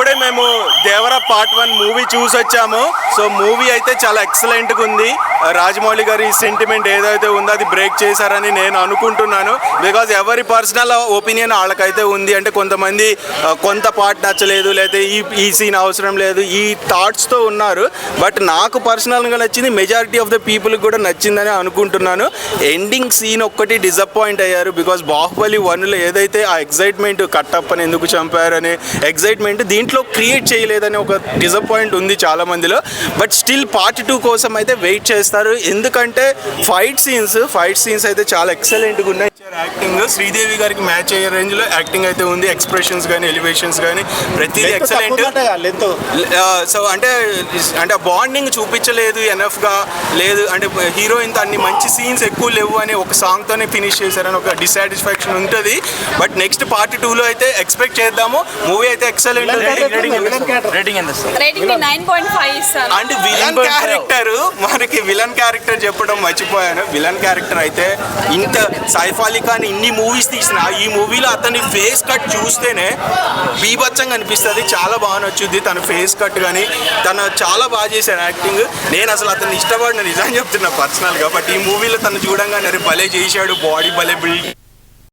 ఇప్పుడే మేము దేవర part 1 movie చూసి వచ్చాము. సో మూవీ అయితే చాలా ఎక్సలెంట్గా ఉంది. రాజమౌళి గారి సెంటిమెంట్ ఏదైతే ఉందో అది బ్రేక్ చేశారని నేను అనుకుంటున్నాను. బికాజ్ ఎవరి పర్సనల్ ఒపీనియన్ వాళ్ళకైతే ఉంది. అంటే కొంతమంది కొంత పార్ట్ నచ్చలేదు, లేదా ఈ సీన్ అవసరం లేదు, ఈ థాట్స్తో ఉన్నారు. బట్ నాకు పర్సనల్గా నచ్చింది, మెజారిటీ ఆఫ్ ద పీపుల్కి కూడా నచ్చిందని అనుకుంటున్నాను. ఎండింగ్ సీన్ ఒక్కటి డిసప్పాయింట్ అయ్యారు. బికాజ్ బాహుబలి 1లో ఏదైతే ఆ ఎగ్జైట్మెంట్ కట్టప్పని ఎందుకు చంపారనే ఎగ్జైట్మెంట్ దీంట్లో క్రియేట్ చేయలేదని ఒక డిసప్పాయింట్ ఉంది చాలా మందిలో. బట్ స్టిల్ పార్ట్ 2 కోసం అయితే వెయిట్ చేస్తారు. ఎందుకంటే ఫైట్ సీన్స్ అయితే చాలా ఎక్సలెంట్గా ఉన్నాయి. యాక్టింగ్ శ్రీదేవి గారికి మ్యాచ్ అయ్యే రేంజ్లో యాక్టింగ్ అయితే ఉంది. ఎక్స్ప్రెషన్స్ కానీ ఎలివేషన్స్ కానీ ప్రతిదీ ఎక్సలెంట్. సో అంటే బాండింగ్ చూపించలేదు ఎనఫ్గా లేదు. అంటే హీరోయిన్తో అన్ని మంచి సీన్స్ ఎక్కువ లేవు అని ఒక సాంగ్తోనే ఫినిష్ చేశారని ఒక డిసాటిస్ఫాక్షన్ ఉంటుంది. బట్ నెక్స్ట్ పార్ట్ 2లో అయితే ఎక్స్పెక్ట్ చేద్దాము. మూవీ అయితే ఎక్సలెంట్. అండ్ విలన్ క్యారెక్టర్ చెప్పడం మర్చిపోయాను. విలన్ క్యారెక్టర్ అయితే ఇంత సైఫ్ అలీ ఖాన్ ఇన్ని మూవీస్ తీసిన ఈ మూవీలో అతని ఫేస్ కట్ చూస్తేనే బీభత్సంగా అనిపిస్తుంది. చాలా బాగా నచ్చుద్ది తన ఫేస్ కట్ కానీ. తను చాలా బాగా చేశాడు యాక్టింగ్. నేను అసలు అతన్ని ఇష్టపడిన నిజం చెప్తున్నా పర్సనల్గా. బట్ ఈ మూవీలో తను చూడంగానే భలే చేశాడు, బాడీ భలే బిల్డ్